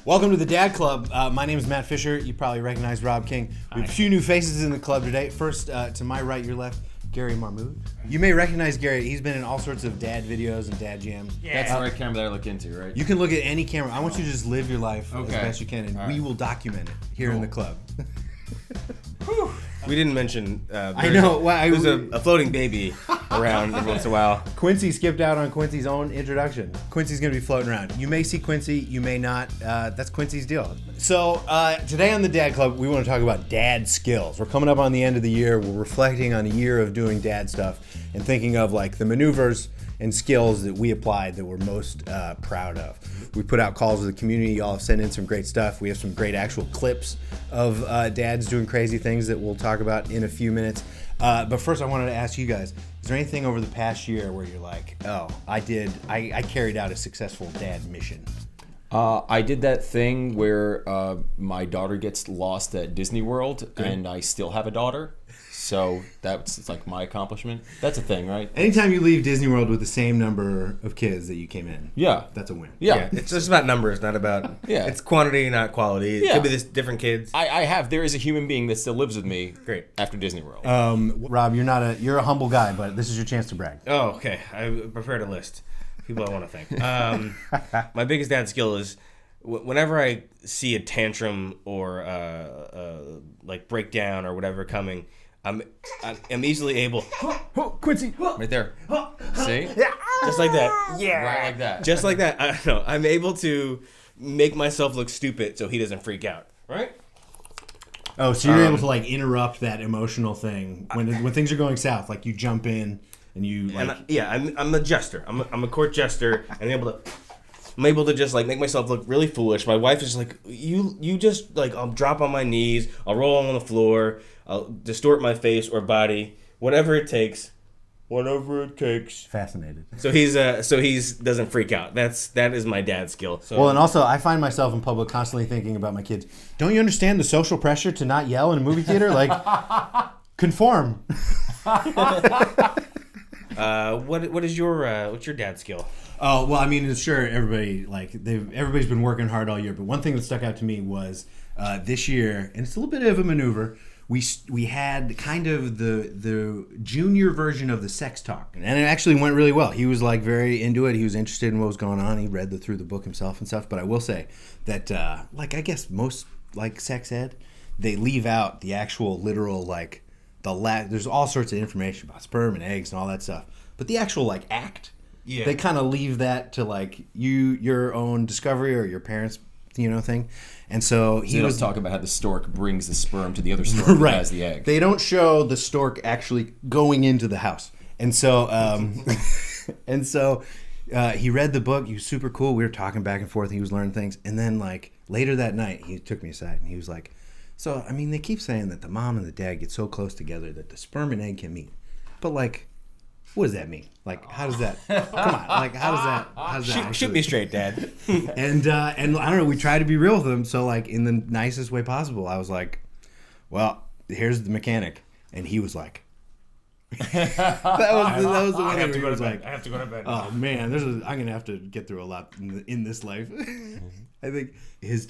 Welcome to the Dad Club. My name is Matt Fisher. You probably recognize Rob King. We have a few new faces in the club today. First, to my right, your left, Gary Marmoud. You may recognize Gary. He's been in all sorts of dad videos and dad jams. Yeah. That's the right camera that I look into, right? You can look at any camera. I want you to just live your life as best you can, and we will document it here in the club. We didn't mention. I know. There's a floating baby around every once in a while. Quincy skipped out on Quincy's own introduction. Quincy's going to be floating around. You may see Quincy, you may not. That's Quincy's deal. So today on the Dad Club, we want to talk about dad skills. We're coming up on the end of the year. We're reflecting on a year of doing dad stuff and thinking of like the maneuvers and skills that we applied that we're most proud of. We put out calls to the community. Y'all have sent in some great stuff. We have some great actual clips of dads doing crazy things that we'll talk about in a few minutes. But first, I wanted to ask you guys, is there anything over the past year where you're like, oh, I carried out a successful dad mission? I did that thing where my daughter gets lost at Disney World, and I still have a daughter. So that's like my accomplishment. That's a thing, right? Anytime you leave Disney World with the same number of kids that you came in, that's a win. Yeah. It's just about numbers, not about it's quantity, not quality. It could be this different kids. There is a human being that still lives with me. Great. After Disney World. Rob, you're a humble guy, but this is your chance to brag. Oh, okay. I prepared a list. People I want to thank. My biggest dad skill is whenever I see a tantrum or like breakdown or whatever coming, I'm easily able. Quincy, right there. See? Yeah. Just like that. Yeah. Right like that. Just like that. I don't know. I'm able to make myself look stupid so he doesn't freak out. Right? Oh, so you're able to like interrupt that emotional thing when things are going south. Like you jump in and you like. I'm a jester. I'm a court jester, and I'm able to just like make myself look really foolish. My wife is like, you just like, I'll drop on my knees, I'll roll on the floor, I'll distort my face or body, whatever it takes. Fascinated. So he's doesn't freak out. That is my dad's skill. So. Well, and also I find myself in public constantly thinking about my kids. Don't you understand the social pressure to not yell in a movie theater? Like, conform. What's your dad's skill? Oh, well, I mean, sure, everybody's been working hard all year, but one thing that stuck out to me was this year, and it's a little bit of a maneuver, we had kind of the junior version of the sex talk, and it actually went really well. He was like very into it. He was interested in what was going on. He read through the book himself and stuff, but I will say that, I guess most, like, sex ed, they leave out the actual literal, like, there's all sorts of information about sperm and eggs and all that stuff, but the actual, like, act, they kind of leave that to like your own discovery or your parents' thing. And so he was talking about how the stork brings the sperm to the other stork that has the egg. They don't show the stork actually going into the house. And so he read the book. He was super cool. We were talking back and forth. He was learning things. And then like later that night, he took me aside and he was like, "So I mean, they keep saying that the mom and the dad get so close together that the sperm and egg can meet, but like, what does that mean? Like, how does that? Come on, like, how does that? Shoot me straight, Dad." And I don't know. We try to be real with him, so like in the nicest way possible. I was like, "Well, here's the mechanic," and he was like, "That was the one that was like, I have to go to bed. Oh man, I'm gonna have to get through a lot in this life." I think his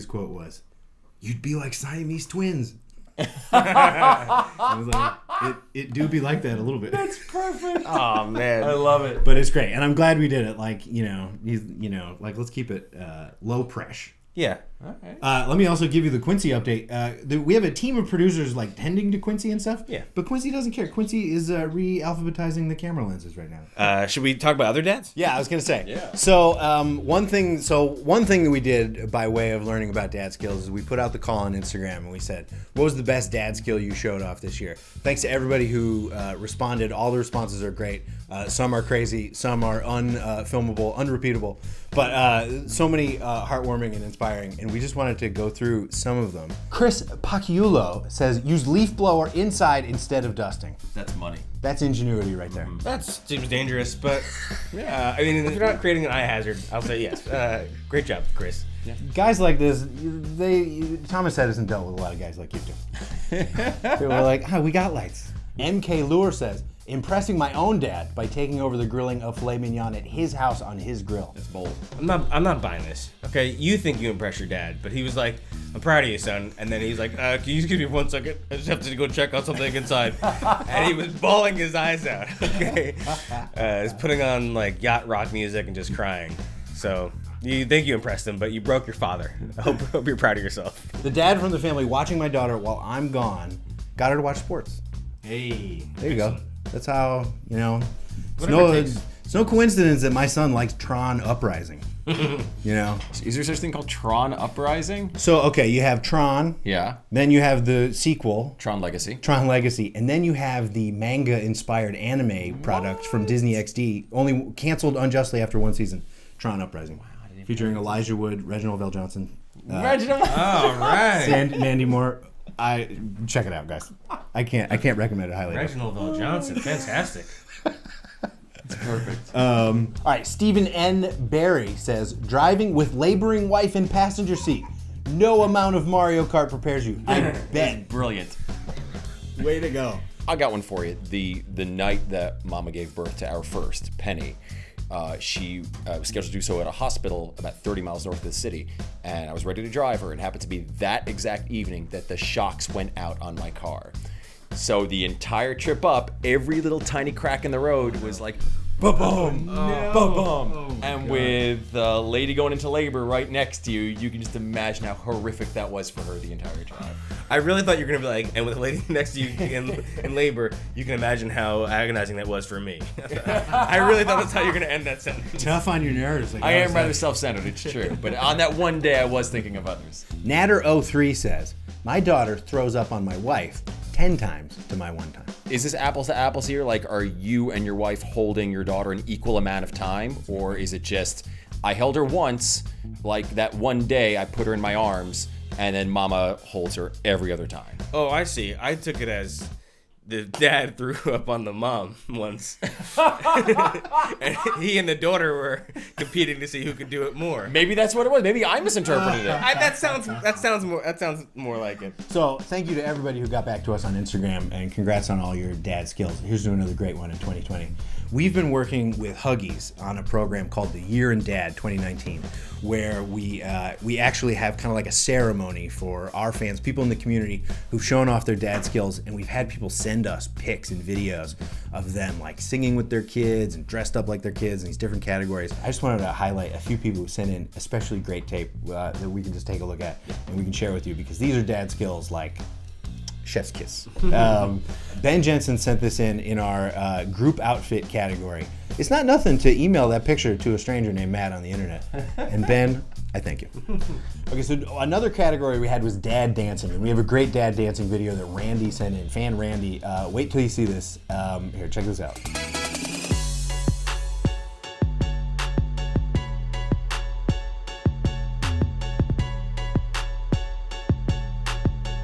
quote was, "You'd be like Siamese twins." I was like, it do be like that a little bit. That's perfect. Oh man, I love it. But it's great, and I'm glad we did it. Like like let's keep it low pressure. Yeah. Okay. Let me also give you the Quincy update. We have a team of producers like tending to Quincy and stuff. Yeah. But Quincy doesn't care. Quincy is re-alphabetizing the camera lenses right now. Should we talk about other dads? Yeah, I was gonna say. Yeah. So one thing that we did by way of learning about dad skills is we put out the call on Instagram and we said, what was the best dad skill you showed off this year? Thanks to everybody who responded. All the responses are great. Some are crazy. Some are unfilmable, unrepeatable. But so many heartwarming and inspiring, and we just wanted to go through some of them. Chris Pacquiulo says, use leaf blower inside instead of dusting. That's money. That's ingenuity right there. That seems dangerous, but I mean, if you're not creating an eye hazard, I'll say yes. Great job, Chris. Yeah. Guys like this, Thomas Edison dealt with a lot of guys like you do. They were like, we got lights. MK Lure says, impressing my own dad by taking over the grilling of filet mignon at his house on his grill. It's bold. I'm not buying this. Okay, you think you impress your dad, but he was like, "I'm proud of you, son." And then he's like, "Can you just give me 1 second? I just have to go check on something inside." And he was bawling his eyes out. Okay, he's putting on like yacht rock music and just crying. So you think you impressed him, but you broke your father. I hope you're proud of yourself. The dad from the family watching my daughter while I'm gone got her to watch sports. Hey, There you go. That's how, it's Whatever it takes. it's no coincidence that my son likes Tron Uprising. Is there such thing called Tron Uprising? So, okay, you have Tron, Yeah. then you have the sequel, Tron Legacy. Tron Legacy, and then you have the manga-inspired anime product from Disney XD, only canceled unjustly after 1 season, Tron Uprising. Featuring Elijah Wood, Reginald Val Johnson, Reginald. all right. Mandy Moore. Check it out, guys. I can't recommend it highly enough. Reginald Val Johnson, fantastic. It's perfect. All right, Stephen N. Barry says, driving with laboring wife in passenger seat. No amount of Mario Kart prepares you. I bet. Brilliant. Way to go. I got one for you. The night that Mama gave birth to our first, Penny, she was scheduled to do so at a hospital about 30 miles north of the city, and I was ready to drive her. It happened to be that exact evening that the shocks went out on my car. So the entire trip up, every little tiny crack in the road was like, ba-boom, ba-boom. And with the lady going into labor right next to you, you can just imagine how horrific that was for her the entire drive. I really thought you were gonna be like, and with a lady next to you in labor, you can imagine how agonizing that was for me. I really thought that's how you're gonna end that sentence. Tough on your nerves. I am rather self-centered, it's true. But on that one day, I was thinking of others. Natter03 says, my daughter throws up on my wife 10 times to my 1 time. Is this apples to apples here? Like, are you and your wife holding your daughter an equal amount of time? Or is it just, I held her once, like that one day I put her in my arms, and then Mama holds her every other time? Oh, I see. I took it as the dad threw up on the mom once, and he and the daughter were competing to see who could do it more. Maybe that's what it was. Maybe I misinterpreted it. That sounds more like it. So thank you to everybody who got back to us on Instagram, and congrats on all your dad skills. Here's to another great one in 2020. We've been working with Huggies on a program called the Year in Dad 2019, where we actually have kind of like a ceremony for our fans, people in the community who've shown off their dad skills, and we've had people send us pics and videos of them like singing with their kids and dressed up like their kids in these different categories. I just wanted to highlight a few people who sent in especially great tape that we can just take a look at and we can share with you, because these are dad skills like chef's kiss. Ben Jensen sent this in our group outfit category. It's not nothing to email that picture to a stranger named Matt on the internet. And Ben, I thank you. Okay, so another category we had was dad dancing, and we have a great dad dancing video that Randy sent in. Fan Randy, wait till you see this. Here, check this out.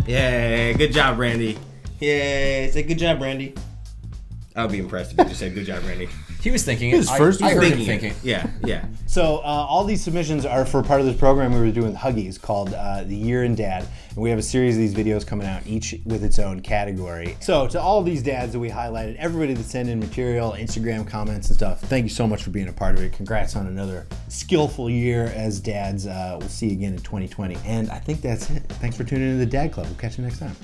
Yay, good job, Randy. Yay, say good job, Randy. I would be impressed if you just said good job, Randy. He was thinking His it. first I heard him Thinking it. thinking. Yeah. So all these submissions are for part of this program we were doing with Huggies called The Year in Dad. And we have a series of these videos coming out, each with its own category. So to all these dads that we highlighted, everybody that sent in material, Instagram comments and stuff, thank you so much for being a part of it. Congrats on another skillful year as dads. We'll see you again in 2020. And I think that's it. Thanks for tuning in to the Dad Club. We'll catch you next time.